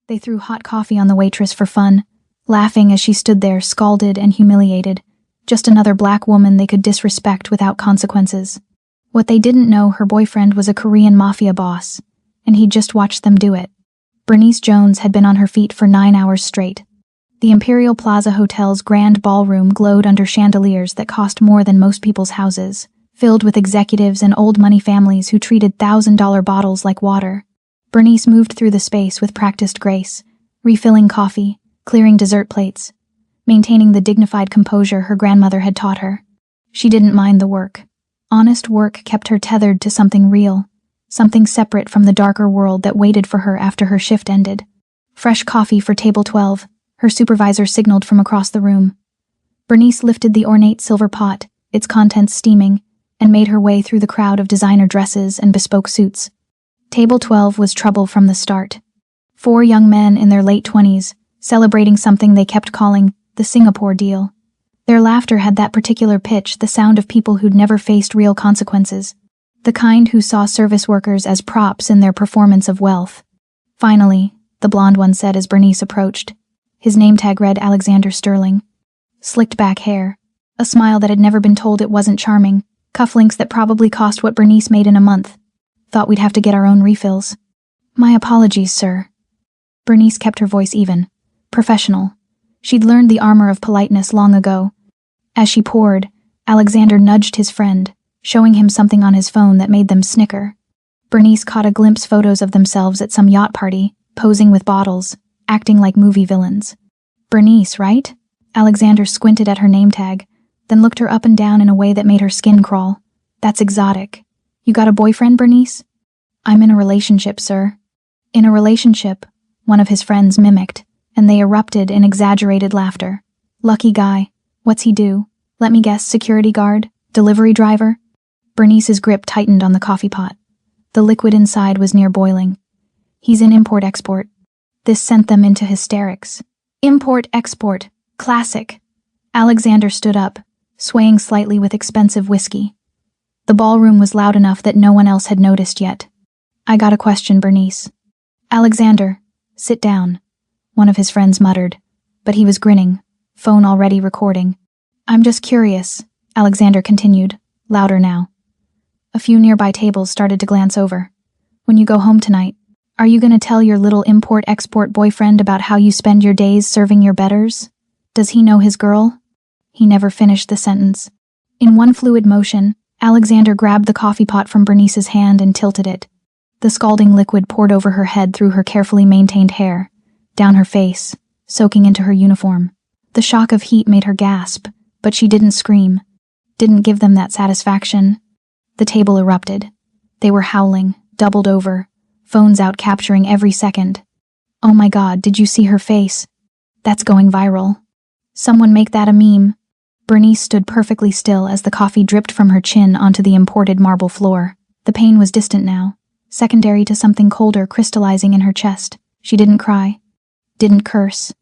They threw hot coffee on the waitress for fun, laughing as she stood there scalded and humiliated, just another black woman they could disrespect without consequences. What they didn't know, her boyfriend was a Korean Mafia boss, and he'd just watched them do it. Bernice Jones had been on her feet for 9 hours straight. The Imperial Plaza Hotel's grand ballroom glowed under chandeliers that cost more than most people's houses, filled with executives and old money families who treated $1,000 bottles like water. Bernice moved through the space with practiced grace, refilling coffee, clearing dessert plates, maintaining the dignified composure her grandmother had taught her. She didn't mind the work. Honest work kept her tethered to something real, something separate from the darker world that waited for her after her shift ended. Fresh coffee for table 12, her supervisor signaled from across the room. Bernice lifted the ornate silver pot, its contents steaming, and made her way through the crowd of designer dresses and bespoke suits. Table 12 was trouble from the start. 4 young men in their late 20s, celebrating something they kept calling the Singapore deal. Their laughter had that particular pitch, the sound of people who'd never faced real consequences, the kind who saw service workers as props in their performance of wealth. Finally, the blonde one said as Bernice approached. His name tag read Alexander Sterling. Slicked back hair, a smile that had never been told it wasn't charming, cufflinks that probably cost what Bernice made in a month. Thought we'd have to get our own refills. My apologies, sir. Bernice kept her voice even, professional. She'd learned the armor of politeness long ago. As she poured, Alexander nudged his friend, showing him something on his phone that made them snicker. Bernice caught a glimpse photos of themselves at some yacht party, posing with bottles, acting like movie villains. Bernice, right? Alexander squinted at her name tag, then looked her up and down in a way that made her skin crawl. That's exotic. You got a boyfriend, Bernice? I'm in a relationship, sir. In a relationship, one of his friends mimicked, and they erupted in exaggerated laughter. Lucky guy. What's he do? Let me guess, security guard? Delivery driver? Bernice's grip tightened on the coffee pot. The liquid inside was near boiling. He's in import-export. This sent them into hysterics. Import-export. Classic. Alexander stood up, swaying slightly with expensive whiskey. The ballroom was loud enough that no one else had noticed yet. I got a question, Bernice. Alexander, sit down, one of his friends muttered, but he was grinning, phone already recording. I'm just curious, Alexander continued, louder now. A few nearby tables started to glance over. When you go home tonight, are you going to tell your little import-export boyfriend about how you spend your days serving your betters? Does he know his girl? He never finished the sentence. In one fluid motion, Alexander grabbed the coffee pot from Bernice's hand and tilted it. The scalding liquid poured over her head through her carefully maintained hair, down her face, soaking into her uniform. The shock of heat made her gasp, but she didn't scream. Didn't give them that satisfaction. The table erupted. They were howling, doubled over, phones out capturing every second. Oh my God, did you see her face? That's going viral. Someone make that a meme. Bernice stood perfectly still as the coffee dripped from her chin onto the imported marble floor. The pain was distant now, secondary to something colder crystallizing in her chest. She didn't cry, didn't curse.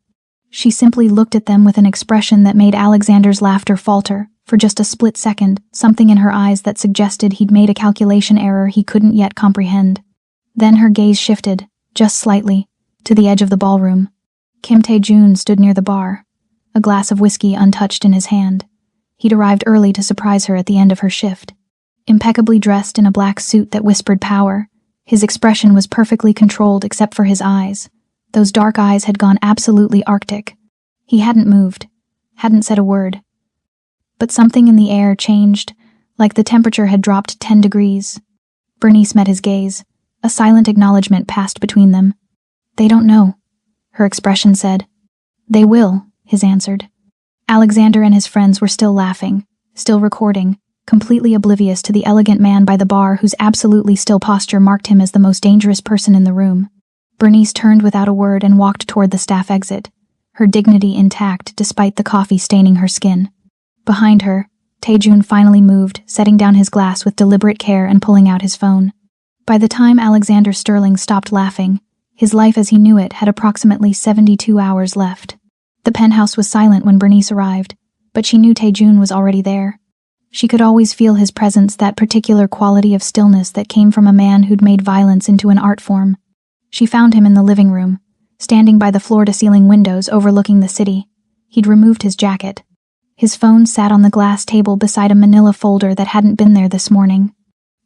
She simply looked at them with an expression that made Alexander's laughter falter. For just a split second, something in her eyes that suggested he'd made a calculation error he couldn't yet comprehend. Then her gaze shifted, just slightly, to the edge of the ballroom. Kim Tae-jun stood near the bar, a glass of whiskey untouched in his hand. He'd arrived early to surprise her at the end of her shift. Impeccably dressed in a black suit that whispered power, his expression was perfectly controlled except for his eyes. Those dark eyes had gone absolutely arctic. He hadn't moved, hadn't said a word. But something in the air changed, like the temperature had dropped 10 degrees. Bernice met his gaze. A silent acknowledgement passed between them. They don't know, her expression said. They will, his answered. Alexander and his friends were still laughing, still recording, completely oblivious to the elegant man by the bar whose absolutely still posture marked him as the most dangerous person in the room. Bernice turned without a word and walked toward the staff exit, her dignity intact despite the coffee staining her skin. Behind her, Tae-jun finally moved, setting down his glass with deliberate care and pulling out his phone. By the time Alexander Sterling stopped laughing, his life as he knew it had approximately 72 hours left. The penthouse was silent when Bernice arrived, but she knew Tae-jun was already there. She could always feel his presence, that particular quality of stillness that came from a man who'd made violence into an art form. She found him in the living room, standing by the floor-to-ceiling windows overlooking the city. He'd removed his jacket. His phone sat on the glass table beside a manila folder that hadn't been there this morning.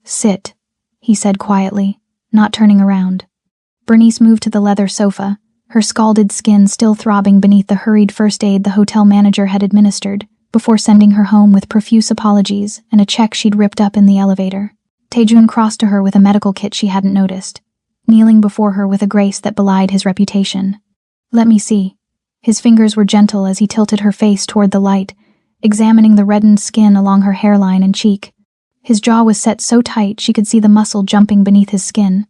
"Sit," he said quietly, not turning around. Bernice moved to the leather sofa, her scalded skin still throbbing beneath the hurried first aid the hotel manager had administered, before sending her home with profuse apologies and a check she'd ripped up in the elevator. Taejun crossed to her with a medical kit she hadn't noticed, kneeling before her with a grace that belied his reputation. "Let me see." His fingers were gentle as he tilted her face toward the light, examining the reddened skin along her hairline and cheek. His jaw was set so tight she could see the muscle jumping beneath his skin.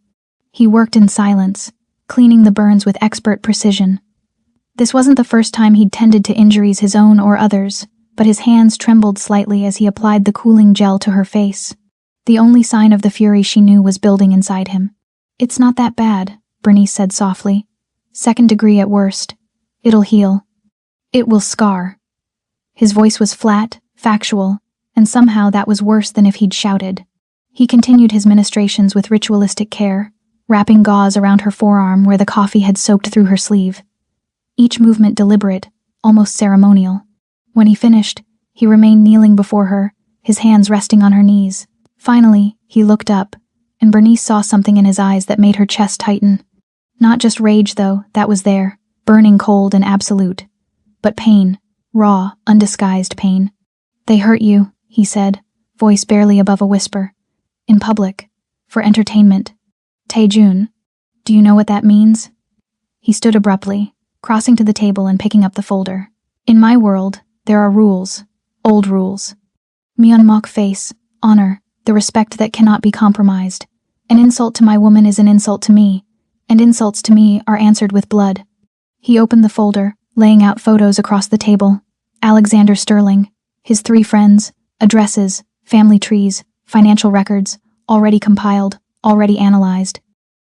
He worked in silence, cleaning the burns with expert precision. This wasn't the first time he'd tended to injuries his own or others, but his hands trembled slightly as he applied the cooling gel to her face. The only sign of the fury she knew was building inside him. "It's not that bad," Bernice said softly. "Second degree at worst. It'll heal. It will scar." His voice was flat, factual, and somehow that was worse than if he'd shouted. He continued his ministrations with ritualistic care, wrapping gauze around her forearm where the coffee had soaked through her sleeve. Each movement deliberate, almost ceremonial. When he finished, he remained kneeling before her, his hands resting on her knees. Finally, he looked up, and Bernice saw something in his eyes that made her chest tighten. Not just rage, though, that was there, burning cold and absolute. But pain, raw, undisguised pain. "They hurt you," he said, voice barely above a whisper. "In public. For entertainment. Taejun, do you know what that means?" He stood abruptly, crossing to the table and picking up the folder. "In my world, there are rules. Old rules. Myeonmok face, honor, the respect that cannot be compromised. An insult to my woman is an insult to me, and insults to me are answered with blood." He opened the folder, laying out photos across the table. Alexander Sterling, his 3 friends, addresses, family trees, financial records, already compiled, already analyzed.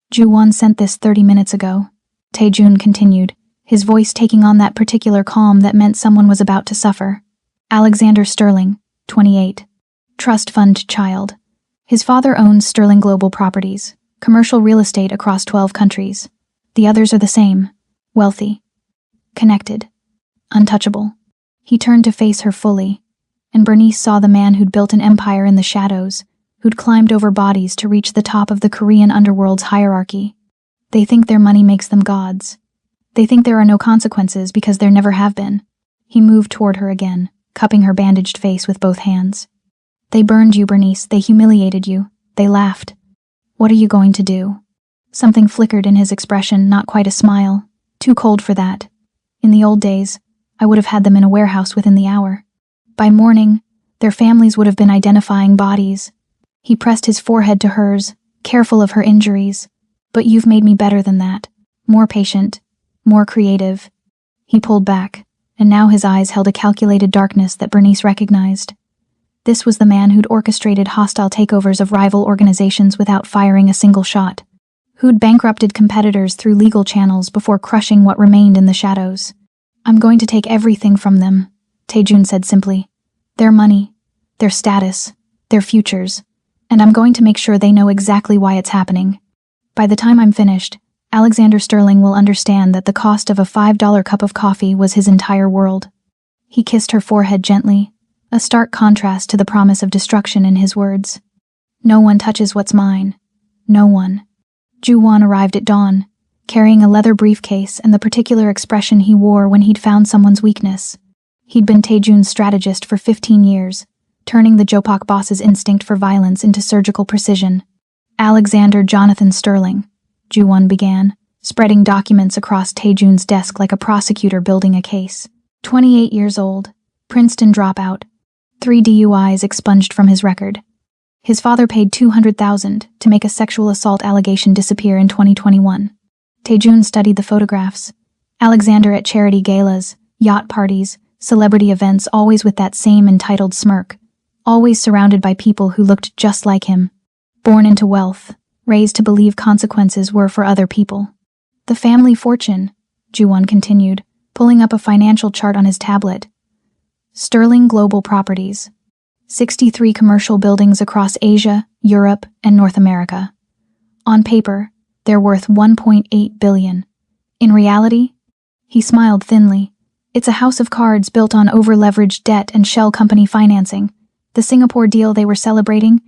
"Ju-won sent this 30 minutes ago," Taejun continued, his voice taking on that particular calm that meant someone was about to suffer. "Alexander Sterling, 28. Trust fund child. His father owns Sterling Global Properties, commercial real estate across 12 countries. The others are the same. Wealthy. Connected. Untouchable." He turned to face her fully, and Bernice saw the man who'd built an empire in the shadows, who'd climbed over bodies to reach the top of the Korean underworld's hierarchy. They think their money makes them gods. They think there are no consequences because there never have been. He moved toward her again, cupping her bandaged face with both hands. "They burned you, Bernice. They humiliated you. They laughed. What are you going to do?" Something flickered in his expression, not quite a smile. Too cold for that. In the old days, I would have had them in a warehouse within the hour. By morning, their families would have been identifying bodies. He pressed his forehead to hers, careful of her injuries. "But you've made me better than that. More patient. More creative." He pulled back, and now his eyes held a calculated darkness that Bernice recognized. This was the man who'd orchestrated hostile takeovers of rival organizations without firing a single shot. Who'd bankrupted competitors through legal channels before crushing what remained in the shadows. "I'm going to take everything from them," Taejun said simply. "Their money, their status, their futures, and I'm going to make sure they know exactly why it's happening. By the time I'm finished, Alexander Sterling will understand that the cost of a $5 cup of coffee was his entire world." He kissed her forehead gently, a stark contrast to the promise of destruction in his words. "No one touches what's mine. No one." Ju-won arrived at dawn, carrying a leather briefcase and the particular expression he wore when he'd found someone's weakness. He'd been Taejun's strategist for 15 years, turning the Jopak boss's instinct for violence into surgical precision. "Alexander Jonathan Sterling," Ju-won began, spreading documents across Taejun's desk like a prosecutor building a case. 28 years old, Princeton dropout, 3 DUIs expunged from his record. His father paid $200,000 to make a sexual assault allegation disappear in 2021. Taejun studied the photographs. Alexander at charity galas, yacht parties, celebrity events, always with that same entitled smirk, always surrounded by people who looked just like him. Born into wealth, raised to believe consequences were for other people. "The family fortune," Ju-won continued, pulling up a financial chart on his tablet. "Sterling Global Properties. 63 commercial buildings across Asia, Europe, and North America. On paper, they're worth $1.8 billion. In reality? He smiled thinly. It's a house of cards built on over-leveraged debt and shell company financing. The Singapore deal they were celebrating?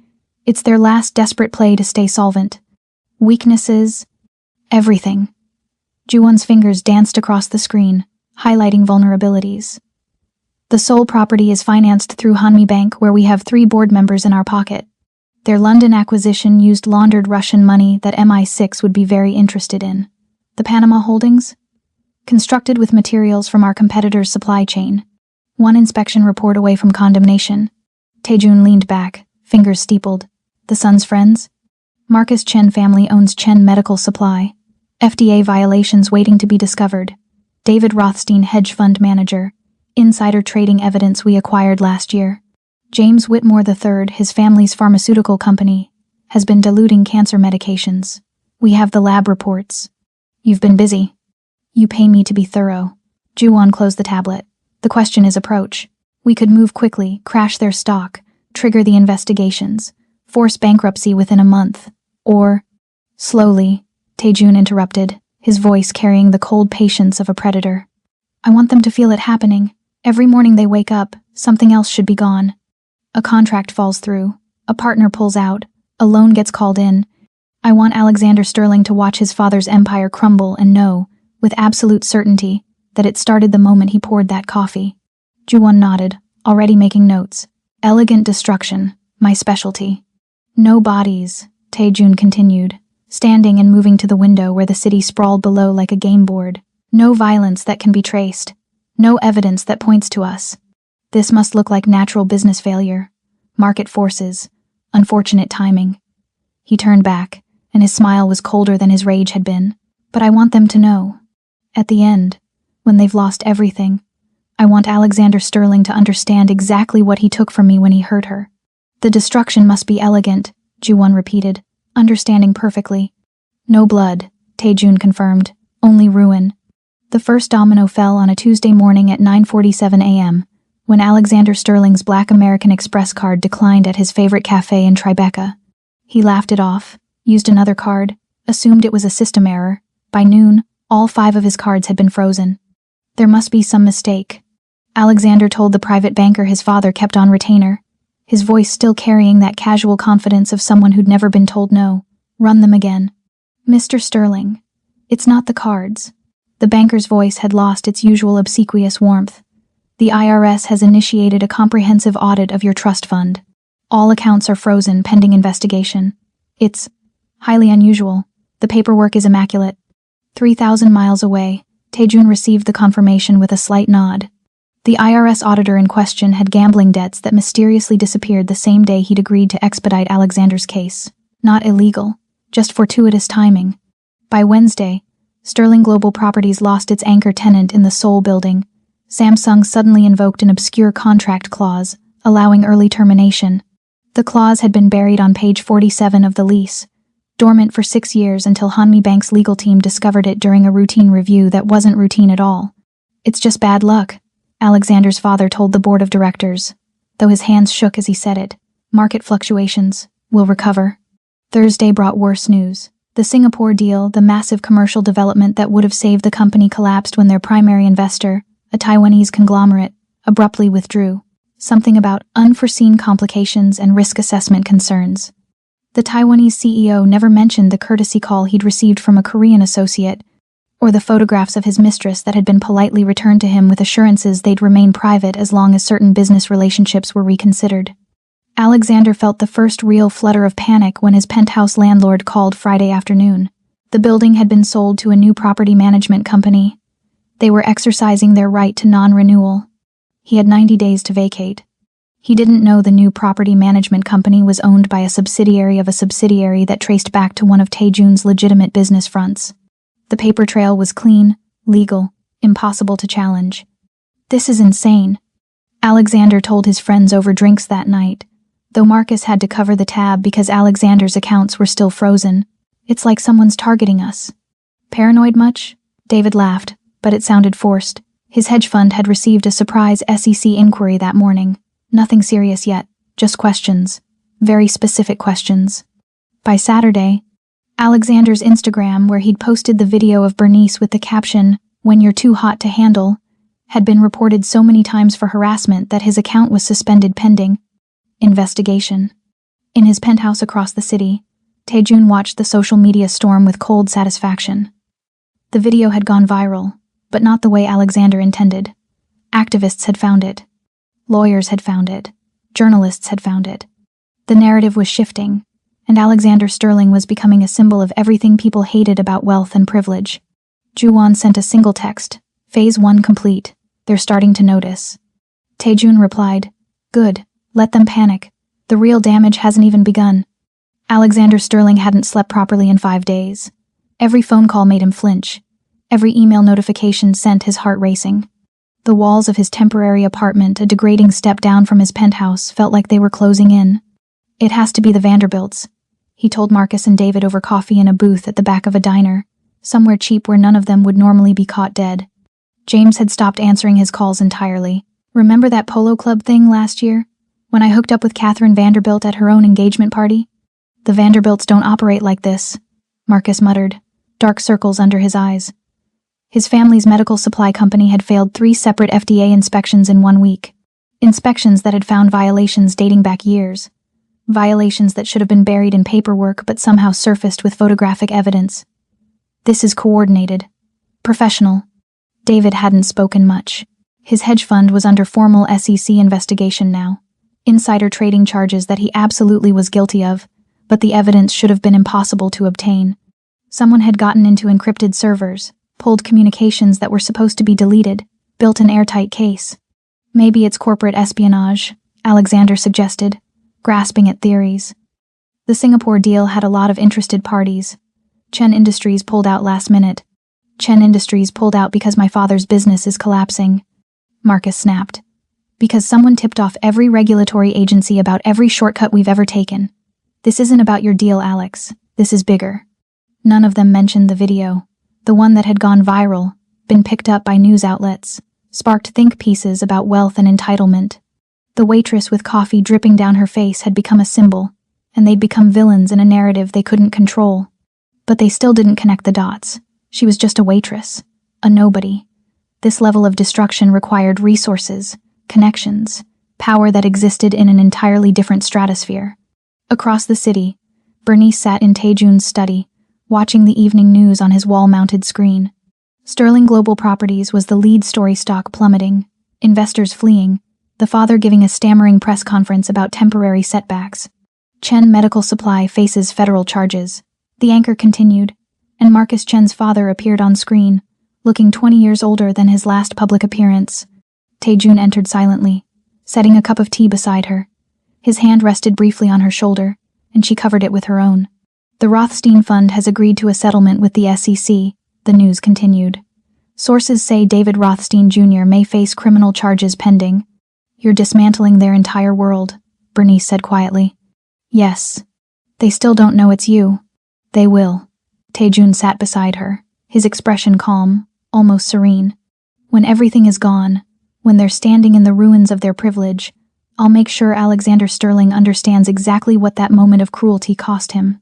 It's their last desperate play to stay solvent. Weaknesses? Everything. Ju-won's fingers danced across the screen, highlighting vulnerabilities. The sole property is financed through Hanmi Bank, where we have 3 board members in our pocket. Their London acquisition used laundered Russian money that MI6 would be very interested in. The Panama holdings? Constructed with materials from our competitor's supply chain. 1 inspection report away from condemnation. Taejun leaned back, fingers steepled. The son's friends? Marcus Chen family owns Chen Medical Supply. FDA violations waiting to be discovered. David Rothstein hedge fund manager. Insider trading evidence we acquired last year. James Whitmore III, his family's pharmaceutical company, has been diluting cancer medications. We have the lab reports. You've been busy. You pay me to be thorough. Ju-won closed the tablet. The question is approach. We could move quickly, crash their stock, trigger the investigations, force bankruptcy within a month. Or, slowly, Taejun interrupted, his voice carrying the cold patience of a predator. I want them to feel it happening. Every morning they wake up, something else should be gone. A contract falls through, a partner pulls out, a loan gets called in. I want Alexander Sterling to watch his father's empire crumble and know, with absolute certainty, that it started the moment he poured that coffee. Ju-won nodded, already making notes. Elegant destruction, my specialty. No bodies, Taejun continued, standing and moving to the window where the city sprawled below like a game board. No violence that can be traced. No evidence that points to us. This must look like natural business failure. Market forces. Unfortunate timing. He turned back, and his smile was colder than his rage had been. But I want them to know. At the end, when they've lost everything, I want Alexander Sterling to understand exactly what he took from me when he hurt her. The destruction must be elegant, Ju-won repeated, understanding perfectly. No blood, Taejun confirmed, only ruin. The first domino fell on a Tuesday morning at 9:47 a.m., when Alexander Sterling's Black American Express card declined at his favorite cafe in Tribeca. He laughed it off, used another card, assumed it was a system error. By noon, all 5 of his cards had been frozen. There must be some mistake. Alexander told the private banker his father kept on retainer, his voice still carrying that casual confidence of someone who'd never been told no. Run them again. Mr. Sterling, it's not the cards. The banker's voice had lost its usual obsequious warmth. The IRS has initiated a comprehensive audit of your trust fund. All accounts are frozen pending investigation. It's highly unusual. The paperwork is immaculate. 3,000 miles away, Taejun received the confirmation with a slight nod. The IRS auditor in question had gambling debts that mysteriously disappeared the same day he'd agreed to expedite Alexander's case. Not illegal, just fortuitous timing. By Wednesday, Sterling Global Properties lost its anchor tenant in the Seoul building. Samsung suddenly invoked an obscure contract clause, allowing early termination. The clause had been buried on page 47 of the lease, dormant for 6 years until Hanmi Bank's legal team discovered it during a routine review that wasn't routine at all. It's just bad luck, Alexander's father told the board of directors, though his hands shook as he said it. Market fluctuations. We'll recover. Thursday brought worse news. The Singapore deal, the massive commercial development that would have saved the company, collapsed when their primary investor, a Taiwanese conglomerate, abruptly withdrew. Something about unforeseen complications and risk assessment concerns. The Taiwanese CEO never mentioned the courtesy call he'd received from a Korean associate, or the photographs of his mistress that had been politely returned to him with assurances they'd remain private as long as certain business relationships were reconsidered. Alexander felt the first real flutter of panic when his penthouse landlord called Friday afternoon. The building had been sold to a new property management company. They were exercising their right to non-renewal. He had 90 days to vacate. He didn't know the new property management company was owned by a subsidiary of a subsidiary that traced back to one of Taejun's legitimate business fronts. The paper trail was clean, legal, impossible to challenge. This is insane, Alexander told his friends over drinks that night, though Marcus had to cover the tab because Alexander's accounts were still frozen. It's like someone's targeting us. Paranoid much? David laughed, but it sounded forced. His hedge fund had received a surprise SEC inquiry that morning. Nothing serious yet, just questions. Very specific questions. By Saturday, Alexander's Instagram, where he'd posted the video of Bernice with the caption, "When you're too hot to handle," had been reported so many times for harassment that his account was suspended pending investigation. In his penthouse across the city, Taejun watched the social media storm with cold satisfaction. The video had gone viral, but not the way Alexander intended. Activists had found it. Lawyers had found it. Journalists had found it. The narrative was shifting, and Alexander Sterling was becoming a symbol of everything people hated about wealth and privilege. Juwon sent a single text, "Phase 1 complete. They're starting to notice." Taejun replied, "Good, let them panic. The real damage hasn't even begun." Alexander Sterling hadn't slept properly in 5 days. Every phone call made him flinch. Every email notification sent his heart racing. The walls of his temporary apartment, a degrading step down from his penthouse, felt like they were closing in. "It has to be the Vanderbilts," he told Marcus and David over coffee in a booth at the back of a diner, somewhere cheap where none of them would normally be caught dead. James had stopped answering his calls entirely. "Remember that polo club thing last year, when I hooked up with Catherine Vanderbilt at her own engagement party? The Vanderbilts don't operate like this," Marcus muttered, dark circles under his eyes. His family's medical supply company had failed 3 separate FDA inspections in 1 week. Inspections that had found violations dating back years. Violations that should have been buried in paperwork but somehow surfaced with photographic evidence. "This is coordinated. Professional." David hadn't spoken much. His hedge fund was under formal SEC investigation now. Insider trading charges that he absolutely was guilty of, but the evidence should have been impossible to obtain. Someone had gotten into encrypted servers, pulled communications that were supposed to be deleted, built an airtight case. "Maybe it's corporate espionage," Alexander suggested, grasping at theories. The Singapore deal had a lot of interested parties. Chen Industries pulled out last minute. "Chen Industries pulled out because my father's business is collapsing," Marcus snapped. "Because someone tipped off every regulatory agency about every shortcut we've ever taken. This isn't about your deal, Alex. This is bigger." None of them mentioned the video. The one that had gone viral, been picked up by news outlets, sparked think pieces about wealth and entitlement. The waitress with coffee dripping down her face had become a symbol, and they'd become villains in a narrative they couldn't control. But they still didn't connect the dots. She was just a waitress, a nobody. This level of destruction required resources, connections, power that existed in an entirely different stratosphere. Across the city, Bernice sat in Taejun's study, watching the evening news on his wall-mounted screen. Sterling Global Properties was the lead story, stock plummeting, investors fleeing, the father giving a stammering press conference about temporary setbacks. Chen Medical Supply faces federal charges. The anchor continued, and Marcus Chen's father appeared on screen, looking 20 years older than his last public appearance. Taejun entered silently, setting a cup of tea beside her. His hand rested briefly on her shoulder, and she covered it with her own. "The Rothstein Fund has agreed to a settlement with the SEC," the news continued. "Sources say David Rothstein Jr. may face criminal charges pending." "You're dismantling their entire world," Bernice said quietly. "Yes. They still don't know it's you." "They will." Taejun sat beside her, his expression calm, almost serene. "When everything is gone, when they're standing in the ruins of their privilege, I'll make sure Alexander Sterling understands exactly what that moment of cruelty cost him."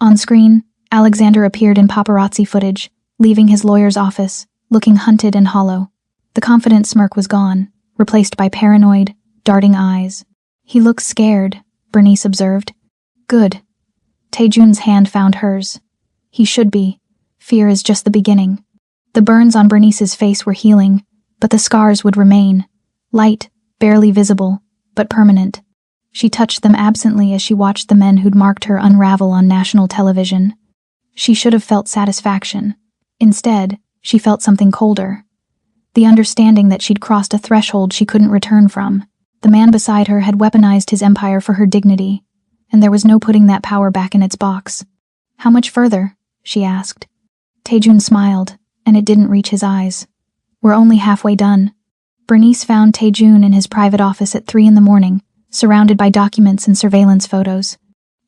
On screen, Alexander appeared in paparazzi footage, leaving his lawyer's office, looking hunted and hollow. The confident smirk was gone, replaced by paranoid, darting eyes. "He looks scared," Bernice observed. "Good." Taejun's hand found hers. "He should be. Fear is just the beginning." The burns on Bernice's face were healing, but the scars would remain. Light, barely visible, but permanent. She touched them absently as she watched the men who'd marked her unravel on national television. She should have felt satisfaction. Instead, she felt something colder. The understanding that she'd crossed a threshold she couldn't return from. The man beside her had weaponized his empire for her dignity, and there was no putting that power back in its box. "How much further?" she asked. Taejun smiled, and it didn't reach his eyes. "We're only halfway done." Bernice found Taejun in his private office at 3 a.m, surrounded by documents and surveillance photos.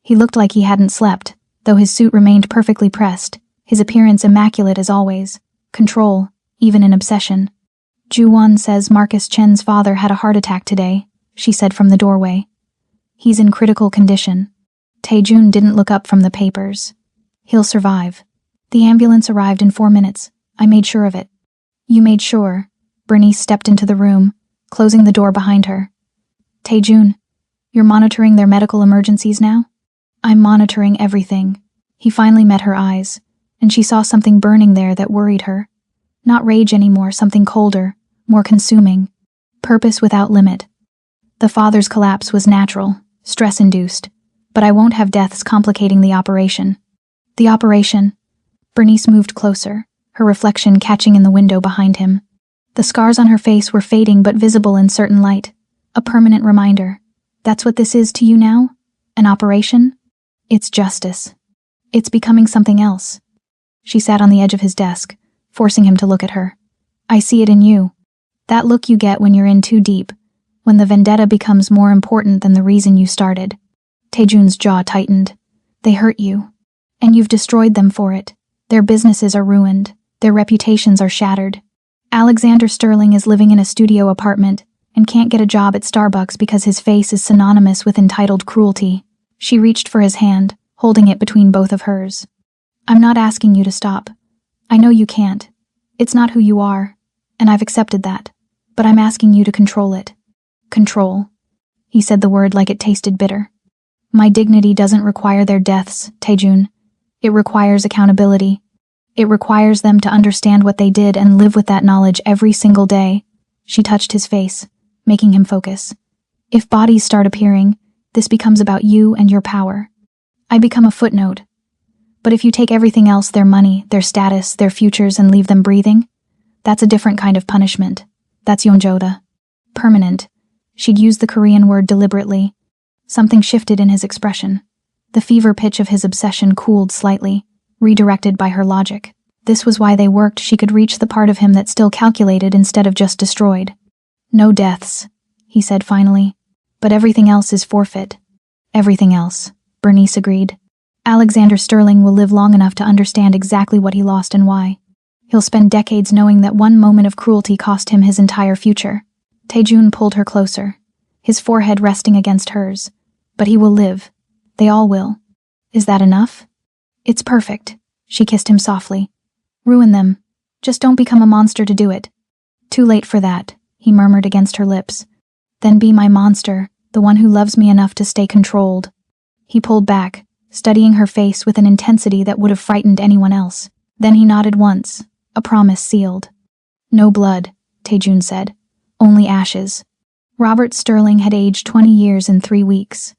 He looked like he hadn't slept, though his suit remained perfectly pressed, his appearance immaculate as always. Control, even an obsession. "Juwon says Marcus Chen's father had a heart attack today," she said from the doorway. "He's in critical condition." Taejun didn't look up from the papers. He'll survive. The ambulance arrived in 4 minutes. I made sure of it. You made sure. Bernice stepped into the room, closing the door behind her. Taejun, you're monitoring their medical emergencies now? I'm monitoring everything. He finally met her eyes, and she saw something burning there that worried her. Not rage anymore, something colder, more consuming. Purpose without limit. The father's collapse was natural, stress-induced, but I won't have deaths complicating the operation. The operation. Bernice moved closer, her reflection catching in the window behind him. The scars on her face were fading but visible in certain light. A permanent reminder. That's what this is to you now? An operation? It's justice. It's becoming something else. She sat on the edge of his desk, forcing him to look at her. I see it in you. That look you get when you're in too deep, when the vendetta becomes more important than the reason you started. Taejun's jaw tightened. They hurt you, and you've destroyed them for it. Their businesses are ruined. Their reputations are shattered. Alexander Sterling is living in a studio apartment and can't get a job at Starbucks because his face is synonymous with entitled cruelty. She reached for his hand, holding it between both of hers. I'm not asking you to stop. I know you can't. It's not who you are, and I've accepted that. But I'm asking you to control it. Control. He said the word like it tasted bitter. My dignity doesn't require their deaths, Taejun. It requires accountability. It requires them to understand what they did and live with that knowledge every single day. She touched his face, making him focus. If bodies start appearing, this becomes about you and your power. I become a footnote. But if you take everything else, their money, their status, their futures, and leave them breathing, that's a different kind of punishment. That's Yonjoda. Permanent. She'd used the Korean word deliberately. Something shifted in his expression. The fever pitch of his obsession cooled slightly, redirected by her logic. This was why they worked. She could reach the part of him that still calculated instead of just destroyed. No deaths, he said finally. But everything else is forfeit. Everything else, Bernice agreed. Alexander Sterling will live long enough to understand exactly what he lost and why. He'll spend decades knowing that one moment of cruelty cost him his entire future. Taejun pulled her closer, his forehead resting against hers. But he will live. They all will. Is that enough? It's perfect. She kissed him softly. Ruin them. Just don't become a monster to do it. Too late for that, he murmured against her lips. Then be my monster, the one who loves me enough to stay controlled. He pulled back, studying her face with an intensity that would have frightened anyone else. Then he nodded once, a promise sealed. No blood, Taejun said. Only ashes. Robert Sterling had aged 20 years in 3 weeks.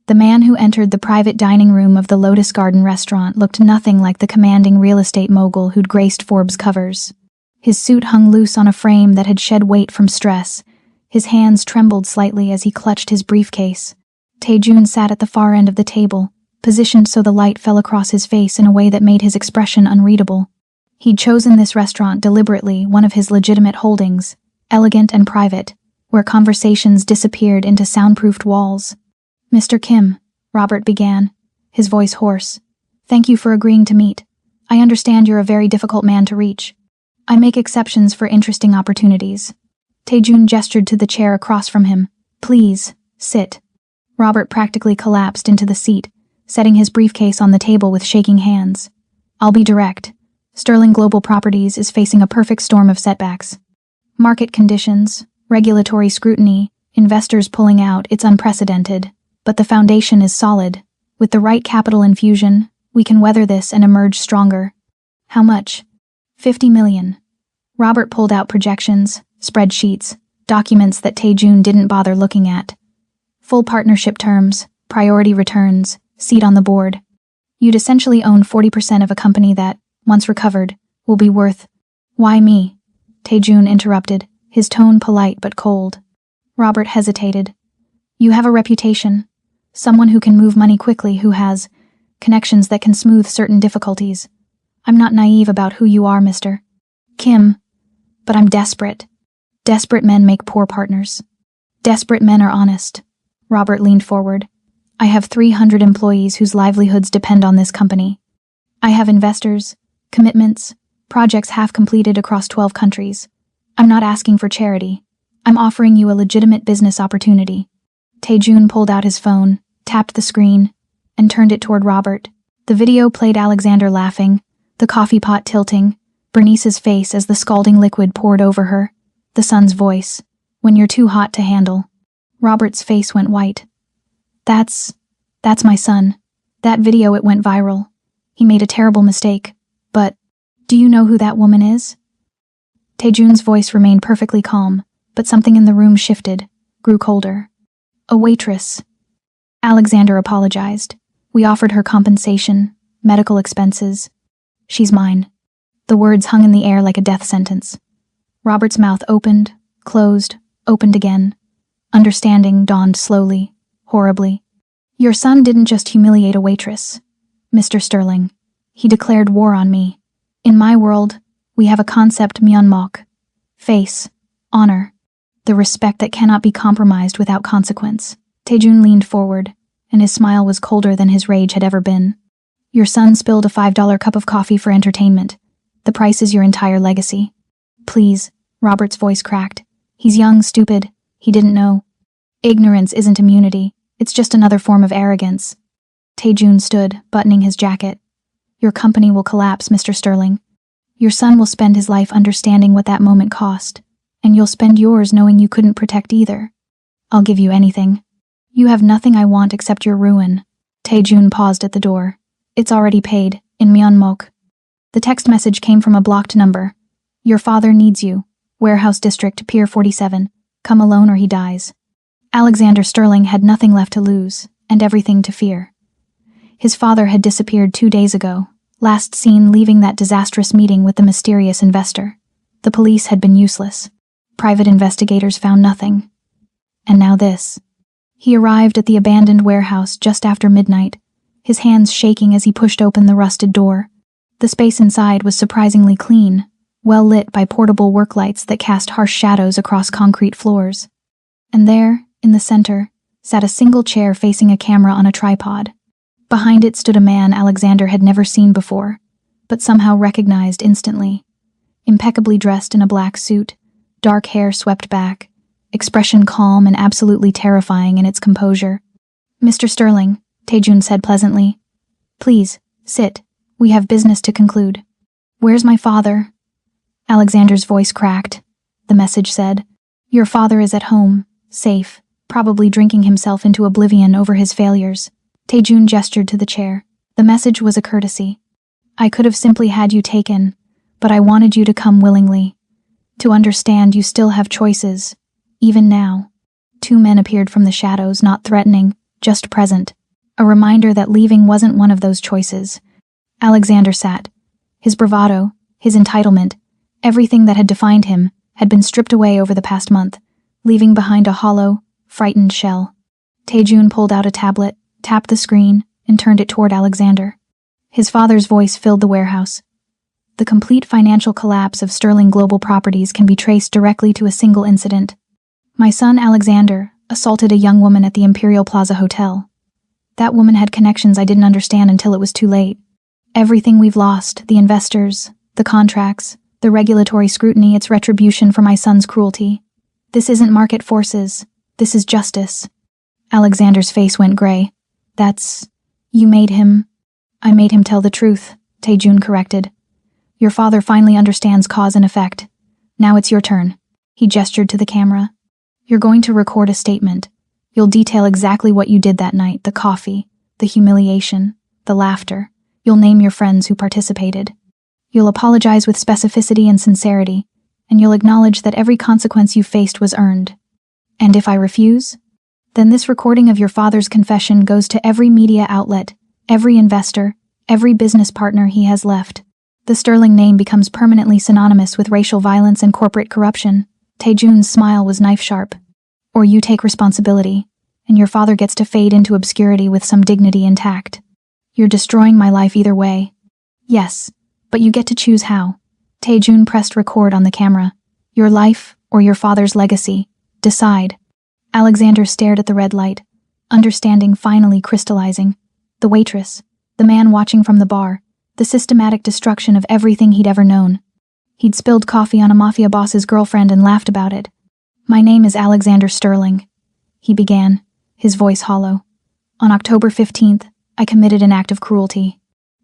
The man who entered the private dining room of the Lotus Garden restaurant looked nothing like the commanding real estate mogul who'd graced Forbes covers. His suit hung loose on a frame that had shed weight from stress. His hands trembled slightly as he clutched his briefcase. Taejun sat at the far end of the table, positioned so the light fell across his face in a way that made his expression unreadable. He'd chosen this restaurant deliberately, one of his legitimate holdings, elegant and private, where conversations disappeared into soundproofed walls. Mr. Kim, Robert began, his voice hoarse. Thank you for agreeing to meet. I understand you're a very difficult man to reach. I make exceptions for interesting opportunities. Taejun gestured to the chair across from him. Please, sit. Robert practically collapsed into the seat, setting his briefcase on the table with shaking hands. I'll be direct. Sterling Global Properties is facing a perfect storm of setbacks. Market conditions, regulatory scrutiny, investors pulling out, it's unprecedented. But the foundation is solid. With the right capital infusion, we can weather this and emerge stronger. How much? 50 million. Robert pulled out projections, spreadsheets, documents that Taejun didn't bother looking at. Full partnership terms, priority returns, seat on the board. You'd essentially own 40% of a company that, once recovered, will be worth... Why me? Taejun interrupted, his tone polite but cold. Robert hesitated. You have a reputation. Someone who can move money quickly, who has connections that can smooth certain difficulties. I'm not naive about who you are, Mr. Kim. But I'm desperate. Desperate men make poor partners. Desperate men are honest. Robert leaned forward. I have 300 employees whose livelihoods depend on this company. I have investors, commitments, projects half completed across 12 countries. I'm not asking for charity. I'm offering you a legitimate business opportunity. Taejun pulled out his phone, tapped the screen, and turned it toward Robert. The video played Alexander laughing, the coffee pot tilting, Bernice's face as the scalding liquid poured over her, the son's voice, "When you're too hot to handle." Robert's face went white. That's my son. That video, it went viral. He made a terrible mistake. But, do you know who that woman is? Taejun's voice remained perfectly calm, but something in the room shifted, grew colder. A waitress. Alexander apologized. We offered her compensation, medical expenses. She's mine. The words hung in the air like a death sentence. Robert's mouth opened, closed, opened again. Understanding dawned slowly, horribly. Your son didn't just humiliate a waitress, Mr. Sterling. He declared war on me. In my world, we have a concept myeonmok. Face, honor, the respect that cannot be compromised without consequence. Taejun leaned forward, and his smile was colder than his rage had ever been. Your son spilled a $5 cup of coffee for entertainment. The price is your entire legacy. Please, Robert's voice cracked. He's young, stupid. He didn't know. Ignorance isn't immunity. It's just another form of arrogance. Taejun stood, buttoning his jacket. Your company will collapse, Mr. Sterling. Your son will spend his life understanding what that moment cost, and you'll spend yours knowing you couldn't protect either. I'll give you anything. You have nothing I want except your ruin. Taejun paused at the door. It's already paid, in Myeonmok. The text message came from a blocked number. Your father needs you. Warehouse District, Pier 47. Come alone or he dies. Alexander Sterling had nothing left to lose, and everything to fear. His father had disappeared 2 days ago, last seen leaving that disastrous meeting with the mysterious investor. The police had been useless. Private investigators found nothing. And now this. He arrived at the abandoned warehouse just after midnight, his hands shaking as he pushed open the rusted door. The space inside was surprisingly clean, well lit by portable work lights that cast harsh shadows across concrete floors. And there, in the center, sat a single chair facing a camera on a tripod. Behind it stood a man Alexander had never seen before, but somehow recognized instantly. Impeccably dressed in a black suit, dark hair swept back, expression calm and absolutely terrifying in its composure. Mr. Sterling, Taejun said pleasantly. Please, sit. We have business to conclude. Where's my father? Alexander's voice cracked. The message said, Your father is at home, safe, probably drinking himself into oblivion over his failures. Taejun gestured to the chair. The message was a courtesy. I could have simply had you taken, but I wanted you to come willingly. To understand you still have choices, even now. 2 men appeared from the shadows, not threatening, just present. A reminder that leaving wasn't one of those choices. Alexander sat. His bravado, his entitlement, everything that had defined him, had been stripped away over the past month, leaving behind a hollow, frightened shell. Taejun pulled out a tablet, tapped the screen, and turned it toward Alexander. His father's voice filled the warehouse. The complete financial collapse of Sterling Global Properties can be traced directly to a single incident. My son Alexander assaulted a young woman at the Imperial Plaza Hotel. That woman had connections I didn't understand until it was too late. Everything we've lost, the investors, the contracts, the regulatory scrutiny, it's retribution for my son's cruelty. This isn't market forces. This is justice. Alexander's face went gray. You made him. I made him tell the truth, Taejun corrected. Your father finally understands cause and effect. Now it's your turn. He gestured to the camera. You're going to record a statement. You'll detail exactly what you did that night, the coffee, the humiliation, the laughter. You'll name your friends who participated. You'll apologize with specificity and sincerity, and you'll acknowledge that every consequence you faced was earned. And if I refuse? Then this recording of your father's confession goes to every media outlet, every investor, every business partner he has left. The Sterling name becomes permanently synonymous with racial violence and corporate corruption. Taejun's smile was knife-sharp. Or you take responsibility, and your father gets to fade into obscurity with some dignity intact. You're destroying my life either way. Yes, but you get to choose how. Taejun pressed record on the camera. Your life or your father's legacy. Decide. Alexander stared at the red light, understanding finally crystallizing. The waitress, the man watching from the bar, the systematic destruction of everything he'd ever known. He'd spilled coffee on a Mafia boss's girlfriend and laughed about it. My name is Alexander Sterling, he began, his voice hollow. On October 15th, I committed an act of cruelty.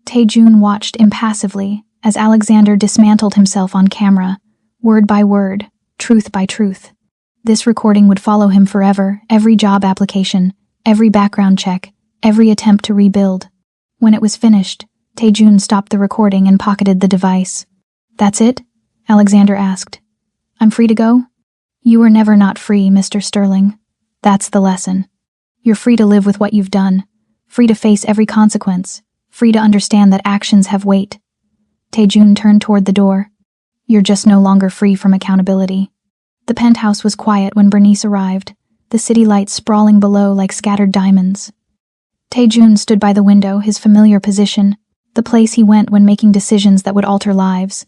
Tae-jun watched impassively as Alexander dismantled himself on camera, word by word, truth by truth. This recording would follow him forever, every job application, every background check, every attempt to rebuild. When it was finished, Tae-jun stopped the recording and pocketed the device. "That's it?" Alexander asked. "I'm free to go?" "You were never not free, Mr. Sterling. That's the lesson. You're free to live with what you've done, free to face every consequence, free to understand that actions have weight." Tae-jun turned toward the door. "You're just no longer free from accountability." The penthouse was quiet when Bernice arrived, the city lights sprawling below like scattered diamonds. Tae-jun stood by the window, his familiar position, the place he went when making decisions that would alter lives.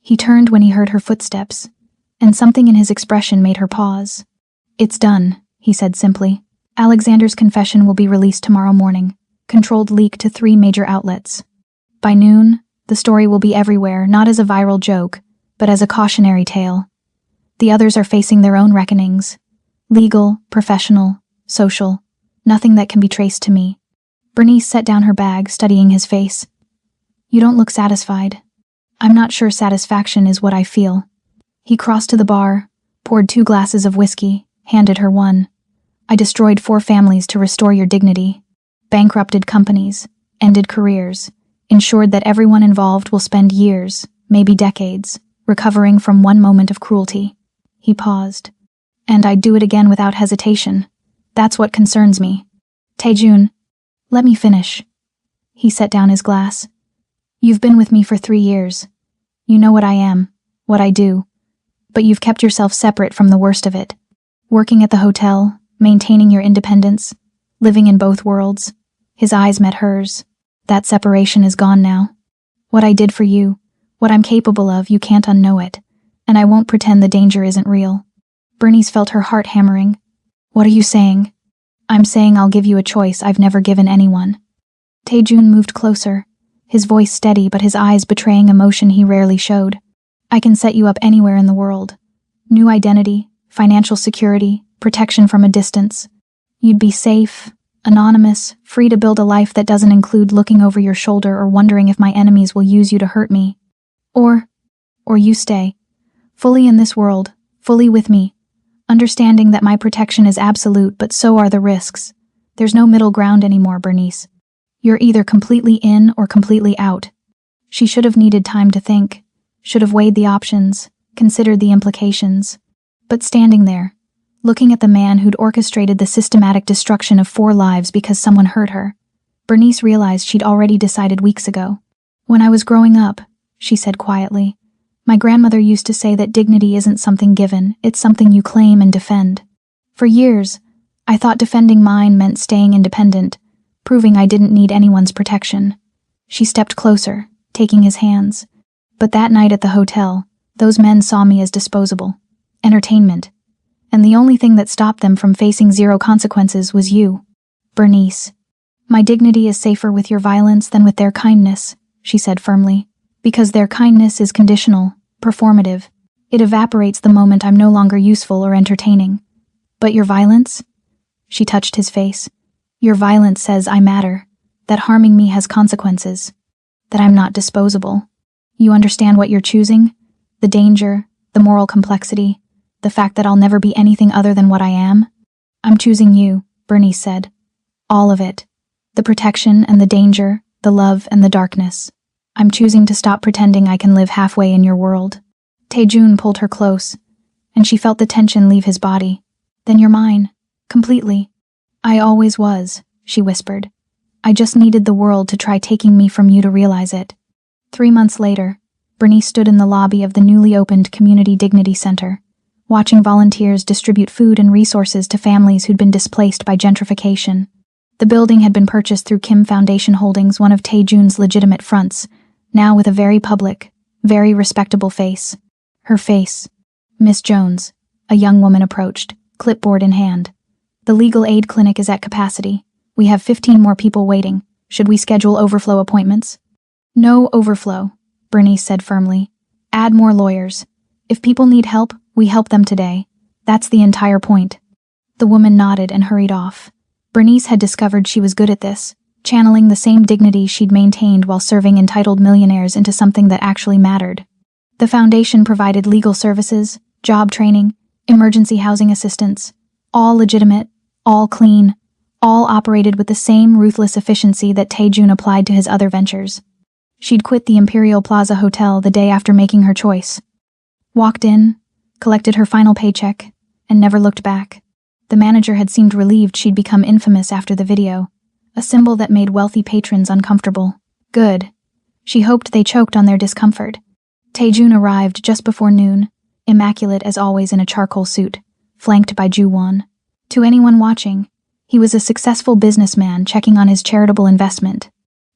He turned when he heard her footsteps, and something in his expression made her pause. "It's done," he said simply. "Alexander's confession will be released tomorrow morning, controlled leak to 3 major outlets. By noon, the story will be everywhere, not as a viral joke, but as a cautionary tale. The others are facing their own reckonings. Legal, professional, social, nothing that can be traced to me." Bernice set down her bag, studying his face. "You don't look satisfied." "I'm not sure satisfaction is what I feel." He crossed to the bar, poured 2 glasses of whiskey, handed her one. "I destroyed 4 families to restore your dignity, bankrupted companies, ended careers, ensured that everyone involved will spend years, maybe decades, recovering from one moment of cruelty." He paused. "And I'd do it again without hesitation. That's what concerns me." "Tae-jun, let me finish." He set down his glass. "You've been with me for 3 years. You know what I am, what I do. But you've kept yourself separate from the worst of it. Working at the hotel, maintaining your independence, living in both worlds." His eyes met hers. "That separation is gone now. What I did for you, what I'm capable of, you can't unknow it, and I won't pretend the danger isn't real." Bernice felt her heart hammering. "What are you saying?" "I'm saying I'll give you a choice I've never given anyone." Tae-jun moved closer, his voice steady but his eyes betraying emotion he rarely showed. "I can set you up anywhere in the world. New identity, financial security, protection from a distance. You'd be safe, anonymous, free to build a life that doesn't include looking over your shoulder or wondering if my enemies will use you to hurt me. Or you stay, fully in this world, fully with me, understanding that my protection is absolute but so are the risks. There's no middle ground anymore, Bernice. You're either completely in or completely out." She should have needed time to think, should have weighed the options, considered the implications. But standing there, looking at the man who'd orchestrated the systematic destruction of 4 lives because someone hurt her, Bernice realized she'd already decided weeks ago. "When I was growing up," she said quietly, "my grandmother used to say that dignity isn't something given, it's something you claim and defend. For years, I thought defending mine meant staying independent, proving I didn't need anyone's protection." She stepped closer, taking his hands. "But that night at the hotel, those men saw me as disposable, entertainment. And the only thing that stopped them from facing 0 consequences was you, Bernice. My dignity is safer with your violence than with their kindness," she said firmly, "because their kindness is conditional, performative. It evaporates the moment I'm no longer useful or entertaining. But your violence?" She touched his face. "Your violence says I matter, that harming me has consequences, that I'm not disposable. You understand what you're choosing? The danger, the moral complexity, the fact that I'll never be anything other than what I am? I'm choosing you," Bernice said. "All of it. The protection and the danger, the love and the darkness. I'm choosing to stop pretending I can live halfway in your world." Tae-jun pulled her close, and she felt the tension leave his body. "Then you're mine, completely." "I always was," she whispered. "I just needed the world to try taking me from you to realize it." 3 months later, Bernice stood in the lobby of the newly opened Community Dignity Center, watching volunteers distribute food and resources to families who'd been displaced by gentrification. The building had been purchased through Kim Foundation Holdings, one of Tae-jun's legitimate fronts, now with a very public, very respectable face. Her face. "Miss Jones," a young woman approached, clipboard in hand. "The legal aid clinic is at capacity. We have 15 more people waiting. Should we schedule overflow appointments?" "No overflow," Bernice said firmly. "Add more lawyers. If people need help, we help them today. That's the entire point." The woman nodded and hurried off. Bernice had discovered she was good at this, channeling the same dignity she'd maintained while serving entitled millionaires into something that actually mattered. The foundation provided legal services, job training, emergency housing assistance, all legitimate, all clean, all operated with the same ruthless efficiency that Taejun applied to his other ventures. She'd quit the Imperial Plaza Hotel the day after making her choice. Walked in, collected her final paycheck, and never looked back. The manager had seemed relieved she'd become infamous after the video, a symbol that made wealthy patrons uncomfortable. Good. She hoped they choked on their discomfort. Taejun arrived just before noon, immaculate as always in a charcoal suit, flanked by Ju-won. To anyone watching, he was a successful businessman checking on his charitable investment.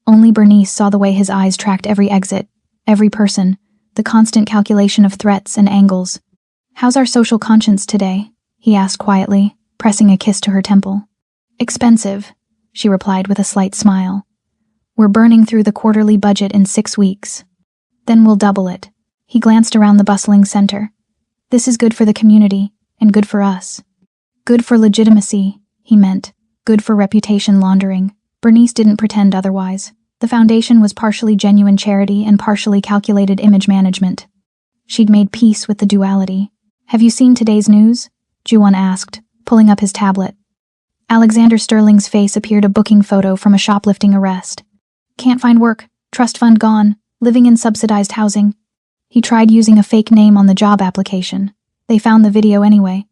Only Bernice saw the way his eyes tracked every exit, every person, the constant calculation of threats and angles. "How's our social conscience today?" he asked quietly, pressing a kiss to her temple. "Expensive," she replied with a slight smile. "We're burning through the quarterly budget in 6 weeks. Then we'll double it." He glanced around the bustling center. "This is good for the community, and good for us." Good for legitimacy, he meant. Good for reputation laundering. Bernice didn't pretend otherwise. The foundation was partially genuine charity and partially calculated image management. She'd made peace with the duality. "Have you seen today's news?" Ju-won asked, pulling up his tablet. Alexander Sterling's face appeared a booking photo from a shoplifting arrest. "Can't find work, trust fund gone, living in subsidized housing." He tried using a fake name on the job application. They found the video anyway.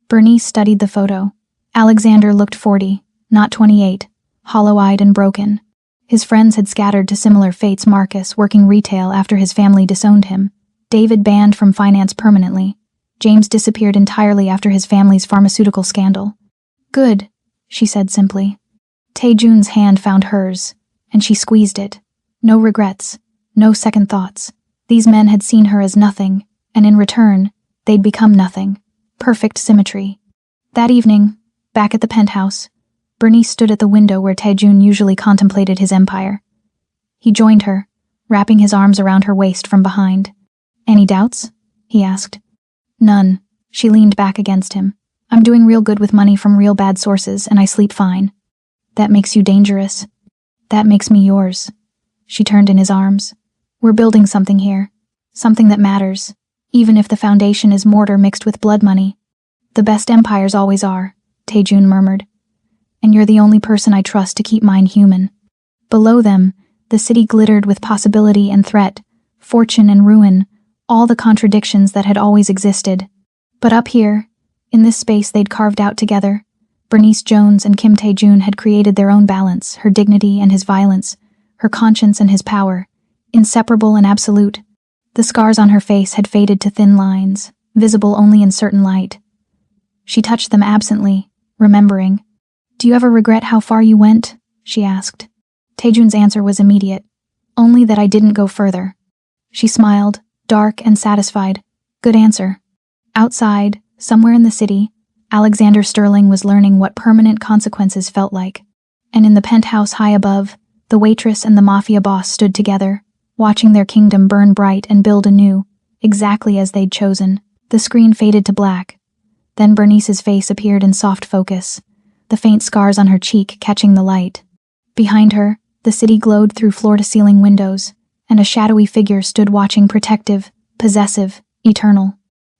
Bernice studied the photo. Alexander looked 40, not 28, hollow-eyed and broken. His friends had scattered to similar fates. Marcus, working retail after his family disowned him. David banned from finance permanently. James disappeared entirely after his family's pharmaceutical scandal. "Good," she said simply. Taejun's hand found hers, and she squeezed it. No regrets, no second thoughts. These men had seen her as nothing, and in return, they'd become nothing. Perfect symmetry. That evening, back at the penthouse, Bernice stood at the window where Taejun usually contemplated his empire. He joined her, wrapping his arms around her waist from behind. "Any doubts?" he asked. "None." She leaned back against him. "I'm doing real good with money from real bad sources, and I sleep fine." "That makes you dangerous." "That makes me yours." She turned in his arms. "We're building something here. Something that matters, even if the foundation is mortar mixed with blood money." "The best empires always are," Taejun murmured. "And you're the only person I trust to keep mine human." Below them, the city glittered with possibility and threat, fortune and ruin, all the contradictions that had always existed. But up here, in this space they'd carved out together, Bernice Jones and Kim Taejun had created their own balance, her dignity and his violence, her conscience and his power, inseparable and absolute. The scars on her face had faded to thin lines, visible only in certain light. She touched them absently, remembering. "Do you ever regret how far you went?" she asked. Taejun's answer was immediate. "Only that I didn't go further." She smiled, dark and satisfied. Good answer. Outside, somewhere in the city, Alexander Sterling was learning what permanent consequences felt like. And in the penthouse high above, the waitress and the Mafia boss stood together, watching their kingdom burn bright and build anew, exactly as they'd chosen. The screen faded to black. Then Bernice's face appeared in soft focus, the faint scars on her cheek catching the light. Behind her, the city glowed through floor-to-ceiling windows, and a shadowy figure stood watching, protective, possessive, eternal.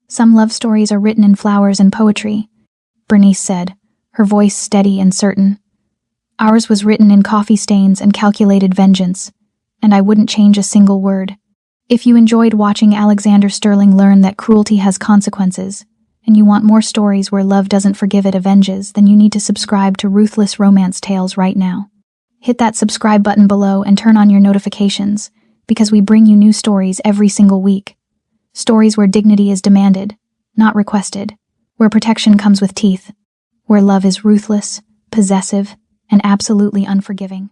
"Some love stories are written in flowers and poetry," Bernice said, her voice steady and certain. "Ours was written in coffee stains and calculated vengeance, and I wouldn't change a single word." If you enjoyed watching Alexander Sterling learn that cruelty has consequences, and you want more stories where love doesn't forgive, it avenges, then you need to subscribe to Ruthless Romance Tales right now. Hit that subscribe button below and turn on your notifications, because we bring you new stories every single week. Stories where dignity is demanded, not requested, where protection comes with teeth, where love is ruthless, possessive, and absolutely unforgiving.